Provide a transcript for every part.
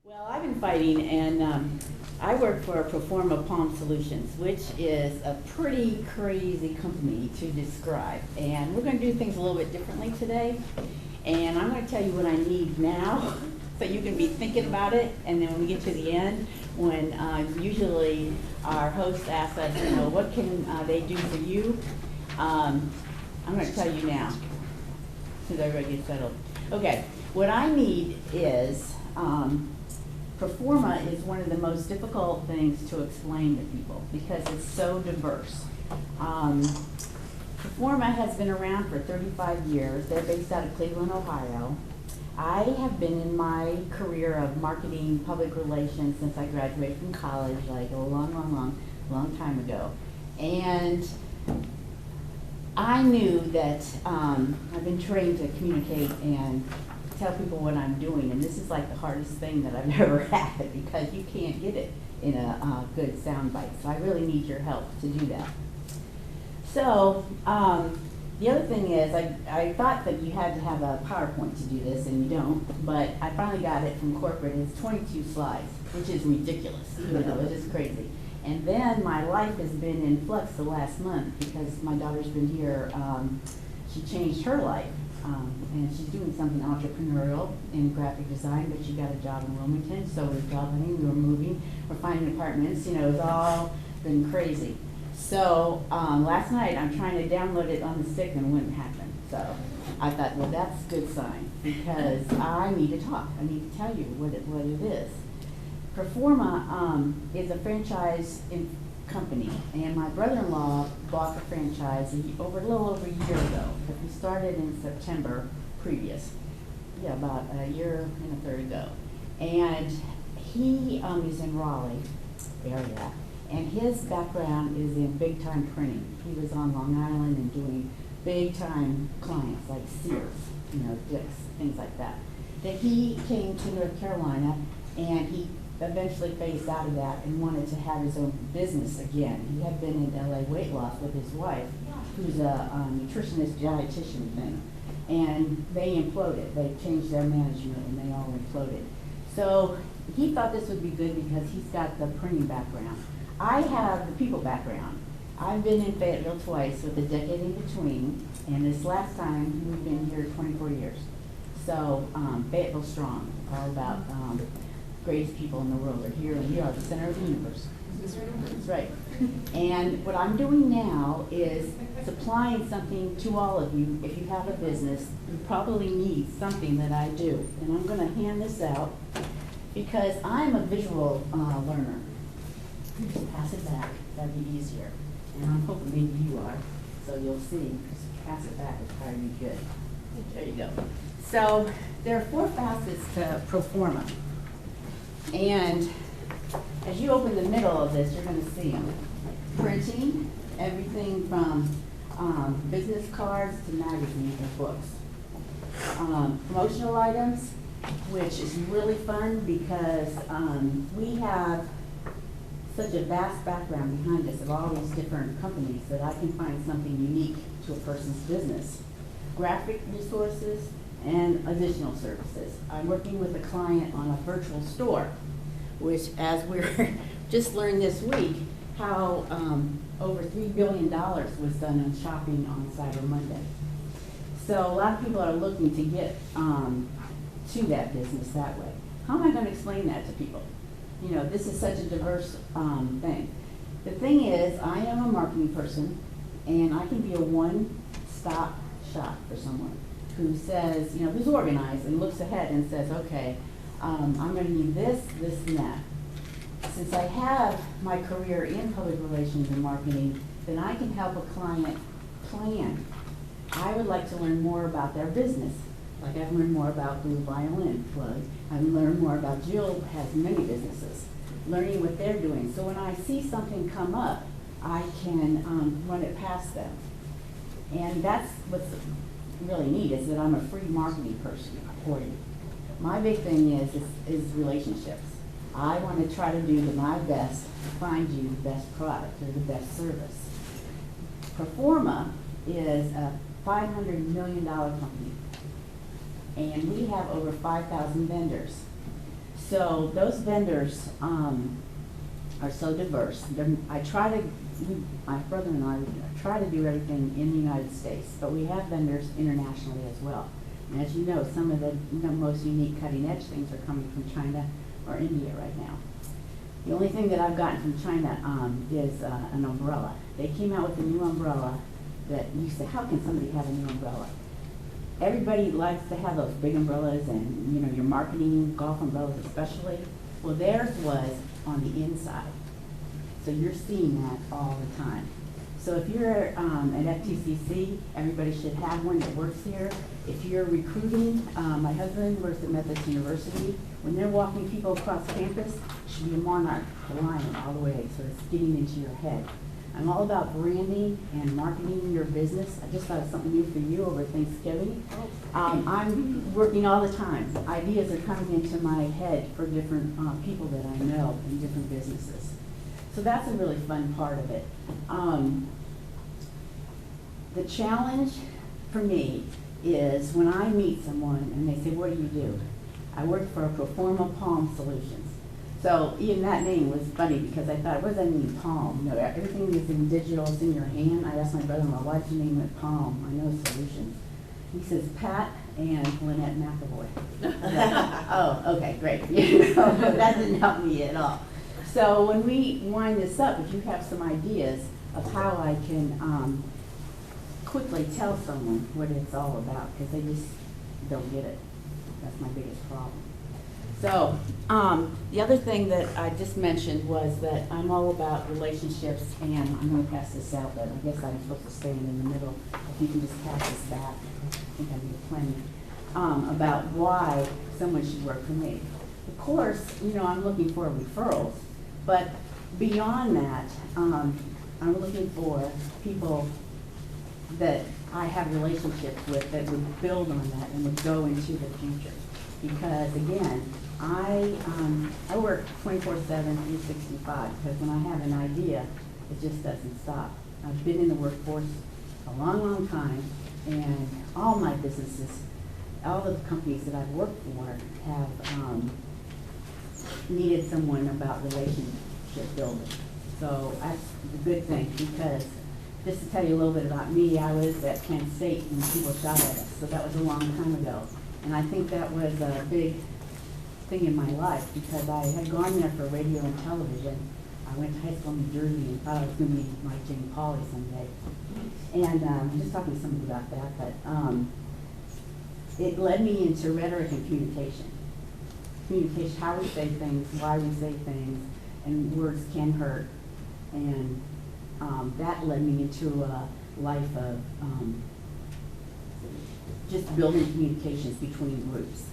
Well, I've been fighting, and I work for Proforma Palm Solutions, which is a pretty crazy company to describe. And we're going to do things a little bit differently today. And I'm going to tell you what I need now, so you can be thinking about it. And then when we get to the end, when usually our host asks us, what can they do for you? I'm going to tell you now, since everybody gets settled. Okay, what I need is. Proforma is one of the most difficult things to explain to people because it's so diverse. Proforma has been around for 35 years. They're based out of Cleveland, Ohio. I have been in my career of marketing, public relations since I graduated from college, like a long time ago. And I knew that I've been trained to communicate and tell people what I'm doing, and this is like the hardest thing that I've ever had because you can't get it in a good sound bite. So I really need your help to do that. So the other thing is, I thought that you had to have a PowerPoint to do this, and you don't, but I finally got it from corporate. It's 22 slides, which is ridiculous. It's just crazy. And then my life has been in flux the last month because my daughter's been here. She changed her life. And she's doing something entrepreneurial in graphic design, but she got a job in Wilmington, so we're traveling, we were moving, we're finding apartments, it's all been crazy. So last night I'm trying to download it on the stick and it wouldn't happen. So I thought, well, that's a good sign because I need to talk. I need to tell you what it is. Proforma is a franchise company, and my brother-in-law bought the franchise a little over a year ago, but we started in September previous, about a year and a third ago. And he is in Raleigh area, and his background is in big-time printing. He was on Long Island and doing big-time clients like Sears, Dick's, things like that. That he came to North Carolina, and he eventually phased out of that and wanted to have his own business again. He had been in LA weight loss with his wife, who's a nutritionist, dietitian thing, and they imploded. They changed their management and they all imploded. So he thought this would be good because he's got the printing background. I have the people background. I've been in Fayetteville twice with a decade in between, and this last time we've been here 24 years. So Fayetteville strong, all about greatest people in the world are here, and we are the center of the universe. That's right. And what I'm doing now is supplying something to all of you. If you have a business, you probably need something that I do. And I'm going to hand this out because I'm a visual learner. Just pass it back. That'd be easier. And I'm hoping maybe you are, so you'll see. Just pass it back. It's probably good. There you go. So there are 4 facets to Proforma. And as you open the middle of this, you're going to see them. Printing, everything from business cards to magazines and books. Promotional items, which is really fun because we have such a vast background behind us of all these different companies that I can find something unique to a person's business. Graphic resources, and additional services. I'm working with a client on a virtual store, which, as we're just learned this week, how over $3 billion was done on shopping on Cyber Monday. So a lot of people are looking to get to that business that way. How am I going to explain that to people? This is such a diverse thing. The thing is, I am a marketing person, and I can be a one-stop shop for someone who says, who's organized and looks ahead and says, okay, I'm going to need this, and that. Since I have my career in public relations and marketing, then I can help a client plan. I would like to learn more about their business. Like I've learned more about Blue Violin plug. I've learned more about Jill has many businesses, learning what they're doing. So when I see something come up, I can run it past them. And that's what's really neat is that I'm a free marketing person for you. My big thing is relationships. I want to try to do my best to find you the best product or the best service. Proforma is a $500 million company, and we have over 5,000 vendors. So those vendors are so diverse. My brother and I try to do everything in the United States, but we have vendors internationally as well. And as you know, some of the most unique cutting edge things are coming from China or India right now. The only thing that I've gotten from China is an umbrella. They came out with a new umbrella that you say, how can somebody have a new umbrella? Everybody likes to have those big umbrellas and, you know, your marketing golf umbrellas especially. Well, theirs was on the inside. So you're seeing that all the time. So if you're at FTCC, everybody should have one that works here. If you're recruiting, my husband works at Methodist University. When they're walking people across campus, it should be a monarch, a lion all the way, so it's getting into your head. I'm all about branding and marketing your business. I just thought of something new for you over Thanksgiving. I'm working all the time. Ideas are coming into my head for different people that I know in different businesses. So that's a really fun part of it. The challenge for me is when I meet someone and they say, what do you do? I work for Proforma Palm Solutions. So even that name was funny because I thought, what does that mean, palm? You know, everything is in digital, it's in your hand. I asked my brother-in-law, why did you name it Palm? I know Solutions. He says, Pat and Lynette McAvoy. Oh, okay, great. You know, that didn't help me at all. So when we wind this up, if you have some ideas of how I can quickly tell someone what it's all about, because they just don't get it. That's my biggest problem. So the other thing that I just mentioned was that I'm all about relationships, and I'm going to pass this out, but I guess I'm supposed to stand in the middle. If you can just pass this back, I think I need plenty, about why someone should work for me. Of course, you know, I'm looking for referrals, but beyond that, I'm looking for people that I have relationships with that would build on that and would go into the future. Because again, I work 24/7, 365, because when I have an idea, it just doesn't stop. I've been in the workforce a long, long time, and all my businesses, all the companies that I've worked for have needed someone about relationship building. So that's the good thing, because just to tell you a little bit about me, I was at Kent State when people shot at us, so that was a long time ago. And I think that was a big thing in my life, because I had gone there for radio and television. I went to high school in New Jersey and thought I was going to be like Jane Pauley someday. And I'm just talking to somebody about that, but it led me into rhetoric and communication. Communication, how we say things, why we say things, and words can hurt. And that led me into a life of just building communications between groups.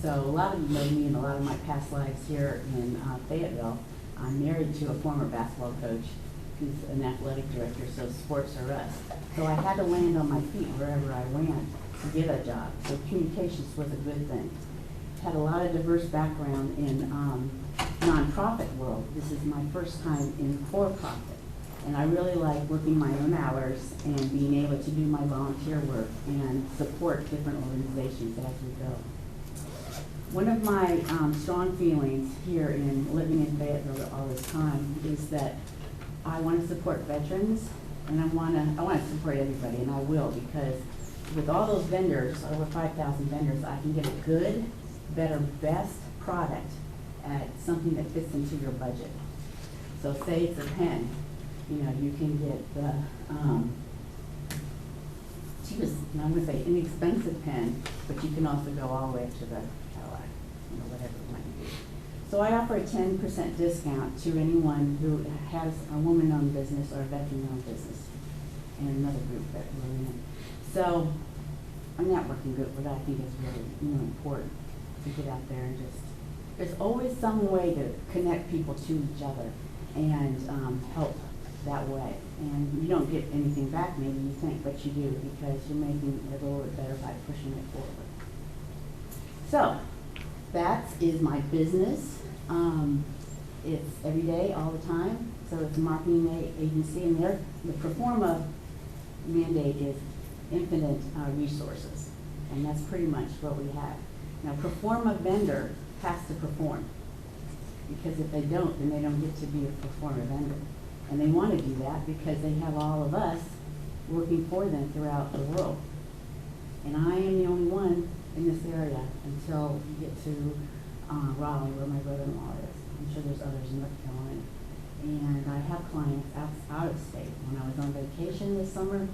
So a lot of you know me in a lot of my past lives here in Fayetteville. I'm married to a former basketball coach who's an athletic director, so sports are us. So I had to land on my feet wherever I went to get a job. So communications was a good thing. Had a lot of diverse background in nonprofit world. This is my first time in for-profit. And I really like working my own hours and being able to do my volunteer work and support different organizations as we go. One of my strong feelings here in living in Fayetteville all this time is that I want to support veterans, and I want to support everybody, and I will, because with all those vendors, over 5,000 vendors, I can get a good, better, best product at something that fits into your budget. So say it's a pen. You know, you can get the cheapest, I'm going to say inexpensive pen, but you can also go all the way up to the Cadillac, you know, whatever it might be. So I offer a 10% discount to anyone who has a woman-owned business or a veteran-owned business, and another group that we're in. So a networking group, what I think is really important to get out there and just, there's always some way to connect people to each other and help that way. And you don't get anything back maybe you think, but you do, because you're making it a little bit better by pushing it forward. So that is my business. It's every day, all the time. So it's a marketing agency, and the Proforma mandate is infinite resources, and that's pretty much what we have. Now, Proforma vendor has to perform. because if they don't, then they don't get to be a Proforma vendor. And they want to do that because they have all of us working for them throughout the world. And I am the only one in this area until you get to Raleigh, where my brother-in-law is. I'm sure there's others in North Carolina. And I have clients out of state. When I was on vacation this summer,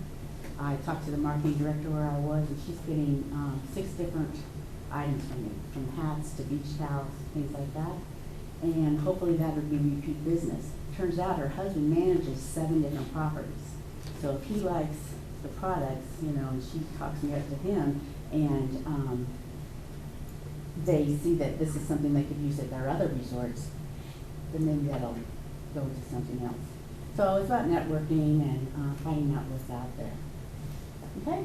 I talked to the marketing director where I was, and she's getting 6 different items from me, from hats to beach towels, things like that. And hopefully that would be repeat business. Turns out her husband manages 7 different properties. So if he likes the products, you know, and she talks me up to him, and they see that this is something they could use at their other resorts, then maybe that'll go to something else. So it's about networking and finding out what's out there. Okay?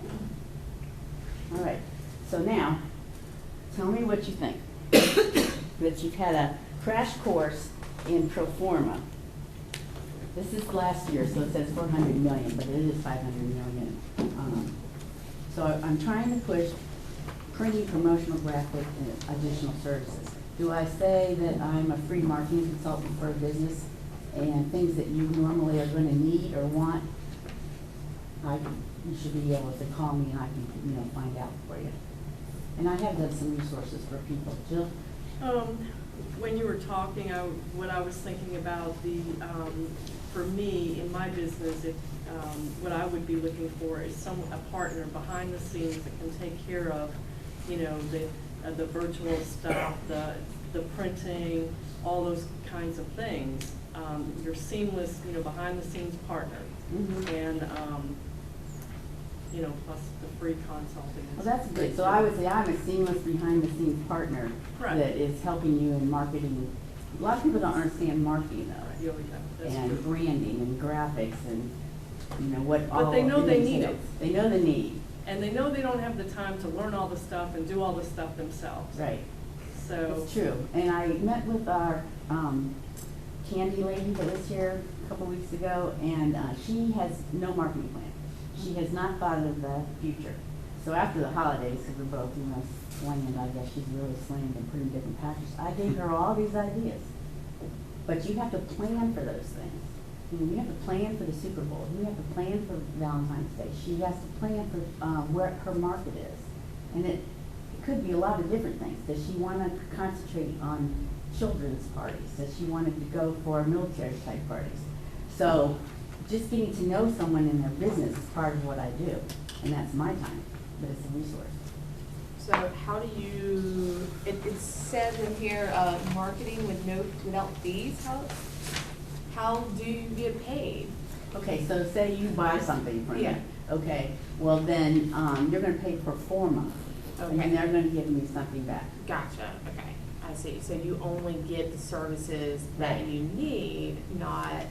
All right. So now, tell me what you think. That you've had a crash course in Proforma. This is last year, so it says 400 million, but it is 500 million. So I'm trying to push printing, promotional, graphic, and additional services. Do I say that I'm a free marketing consultant for a business and things that you normally are going to need or want? You should be able to call me and I can, you know, find out for you. And I have done some resources for people. Jill? When you were talking, what I was thinking about for me in my business, what I would be looking for is a partner behind the scenes that can take care of, you know, the virtual stuff, the printing, all those kinds of things. Your seamless, you know, behind the scenes partner, and you know, plus the free consulting. Well, that's good. So I would say I'm a seamless behind-the-scenes partner that is helping you in marketing. A lot of people don't understand marketing though, and true. Branding and graphics and, you know, what all. But they know they need it. They know the need. And they know they don't have the time to learn all the stuff and do all the stuff themselves. Right. So. It's true. And I met with our candy lady that was here a couple weeks ago, and she has no marketing plan. She has not thought of the future. So after the holidays, because we're both, you know, slammed, I guess she's really slammed and putting different packages, I gave her all these ideas. But you have to plan for those things. You know, you have to plan for the Super Bowl. You have to plan for Valentine's Day. She has to plan for where her market is. And it could be a lot of different things. Does she want to concentrate on children's parties? Does she want to go for military type parties? So just getting to know someone in their business is part of what I do, and that's my time, but it's a resource. So how do you, it says in here, marketing without fees, how do you get paid? Okay, so say you buy something from me. Yeah. Okay, well then, you're gonna pay Proforma, Okay. and they're gonna give me something back. Gotcha, okay, I see. So you only get the services that Right. you need, not,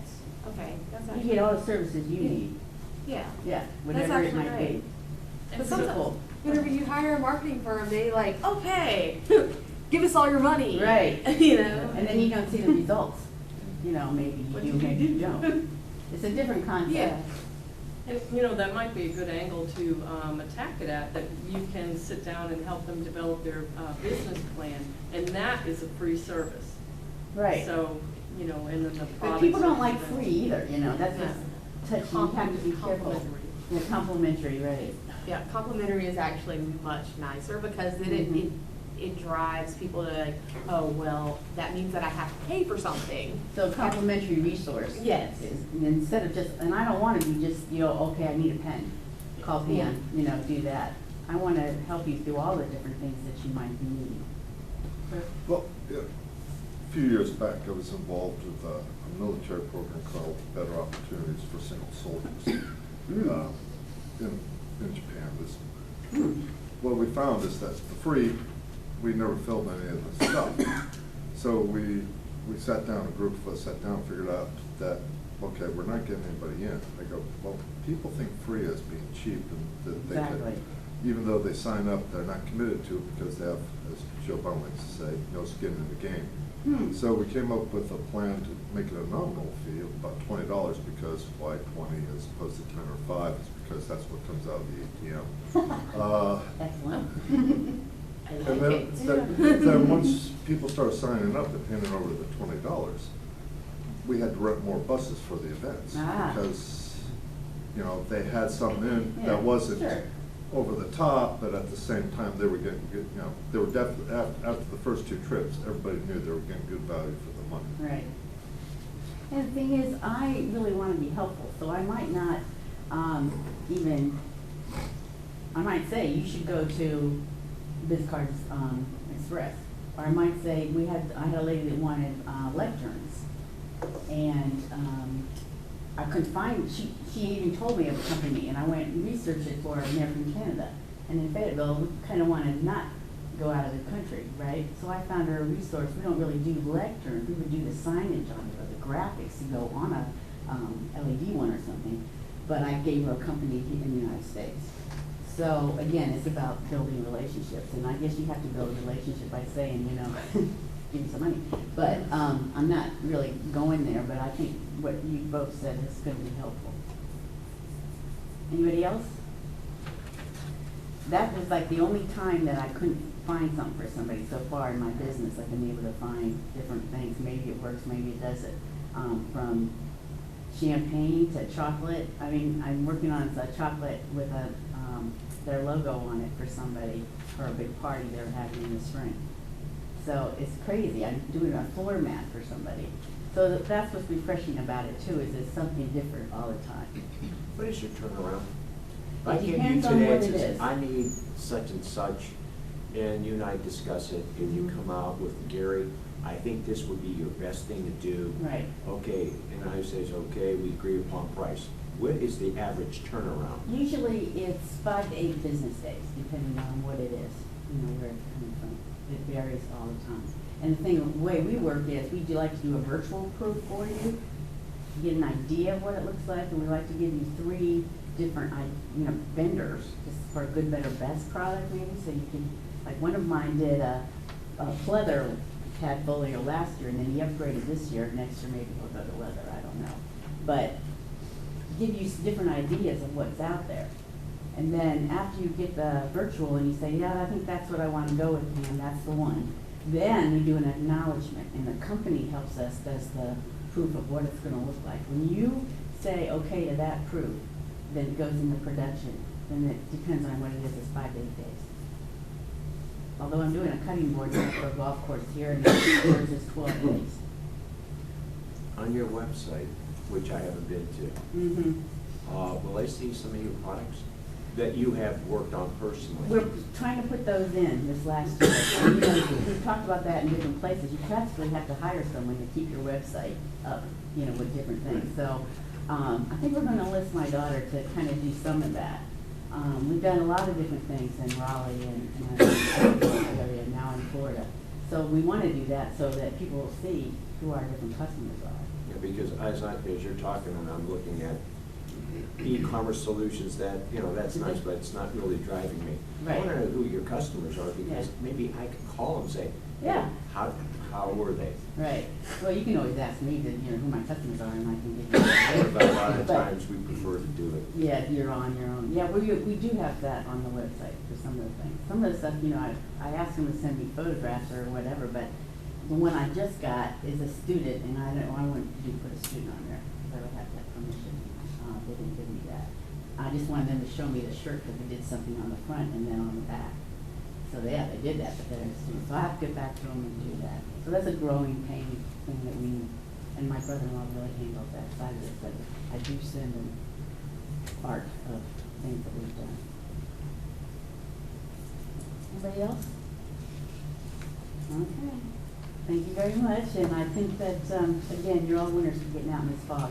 okay, that's You actually. get all the services you need, Yeah. yeah, whatever it actually might great. be. But It's sometimes, cool. whenever you hire a marketing firm, they like, okay, give us all your money. Right. You know? And then you don't see the results. You know, maybe What you you do, maybe you do. don't. It's a different concept. Yeah. And, you know, that might be a good angle to attack it at, that you can sit down and help them develop their business plan, and that is a free service. Right. So, you know, and then the But products. people don't are like then- free either, you know, that's what's touchy, you have to be careful. Complimentary. Yeah, complimentary, right. Yeah, complimentary is actually much nicer because then it drives people to like, oh, well, that means that I have to pay for something. So complimentary resource. Yes. Is, instead of just, and I don't want to be just, you know, okay, I need a pen, call Pam, you know, do that. I want to help you through all the different things that you might be needing. Well, yeah, a few years back, I was involved with a military program called Better Opportunities for Single Soldiers in Japan. What we found is that for free, we never filled any of the stuff. So we sat down, a group of us sat down and figured out that, okay, we're not getting anybody in. I go, well, people think free as being cheap, and that they Exactly. could, even though they sign up, they're not committed to it because they have, as Joe Biden likes to say, no skin in the game. So we came up with a plan to make it a nominal fee of about $20, because why 20 as opposed to 10 or 5 is because that's what comes out of the ATM. Excellent. I And like then, it. then once people started signing up and handing over the $20, we had to rent more buses for the events. Ah. Because, you know, they had something in Yeah, that wasn't sure. over the top, but at the same time, they were getting good, you know, they were definitely, after the first 2 trips, everybody knew they were getting good value for the money. Right. And the thing is, I really want to be helpful, so I might not I might say, you should go to BizCards Express. Or I might say, I had a lady that wanted lecterns. And I couldn't find, she even told me of a company, and I went and researched it for American Canada. And in Fayetteville, we kind of wanted not go out of the country, right? So I found her a resource. We don't really do lecterns. We would do the signage on it, or the graphics to go on a LED one or something. But I gave her a company in the United States. So again, it's about building relationships, and I guess you have to build a relationship by saying, you know, give me some money. But I'm not really going there, but I think what you both said is going to be helpful. Anybody else? That was like the only time that I couldn't find something for somebody so far in my business. I've been able to find different things. Maybe it works, maybe it doesn't. From champagne to chocolate. I mean, I'm working on a chocolate with their logo on it for somebody for a big party they're having in the spring. So it's crazy. I'm doing a floor mat for somebody. So that's what's refreshing about it too, is it's something different all the time. What is your turnaround? It I came to you depends on today what and it says, is. I need such and such, and you and I discuss it, and you come out with Gary, I think this would be your best thing to do. Right. Okay, and I says, okay, we agree upon price. What is the average turnaround? Usually it's 5 to 8 business days, depending on what it is, you know, where it's coming from. It varies all the time. And the way we work is, we do like to do a virtual proof for you, to get an idea of what it looks like, and we like to give you 3 different, vendors, just for a good, better, best product maybe, so you can, like one of mine did a pleather portfolio last year, and then he upgraded this year. Next year maybe he'll go to leather, I don't know. But give you different ideas of what's out there. And then after you get the virtual and you say, yeah, I think that's what I want to go with, and that's the one, then we do an acknowledgement, and the company helps us, does the proof of what it's going to look like. When you say okay to that proof, then it goes into production. Then it depends on what it is, it's 5 to 8 days. Although I'm doing a cutting board now for a golf course here, and yours is 12 days. On your website, which I haven't been to, Mm-hmm. will I see some of your products that you have worked on personally? We're trying to put those in this last year. And, we've talked about that in different places. You practically have to hire someone to keep your website up, with different things. So I think we're going to enlist my daughter to kind of do some of that. We've done a lot of different things in Raleigh and area, now in Florida. So we want to do that so that people will see who our different customers are. Yeah, because as you're talking and I'm looking at e-commerce solutions, that's nice, but it's not really driving me. I Right. want to know who your customers are, because Yeah. maybe I could call them and say, Yeah. how were they? Right. Well, you can always ask me to, who my customers are, and I can give you. But a lot of But- times we prefer to do it. Yeah, you're on your own. Yeah, we do have that on the website for some of the things. Some of the stuff, I asked them to send me photographs or whatever, but the one I just got is a student, and I wouldn't put a student on there, because I would have to have permission. They didn't give me that. I just wanted them to show me the shirt, because we did something on the front and then on the back. So they did that, but they're a student. So I have to get back to them and do that. So that's a growing pain thing that we, and my brother-in-law really handles that side of it, but I do send them art of things that we've done. Anybody else? Okay. Thank you very much, and I think that, again, you're all winners for getting out in this fog.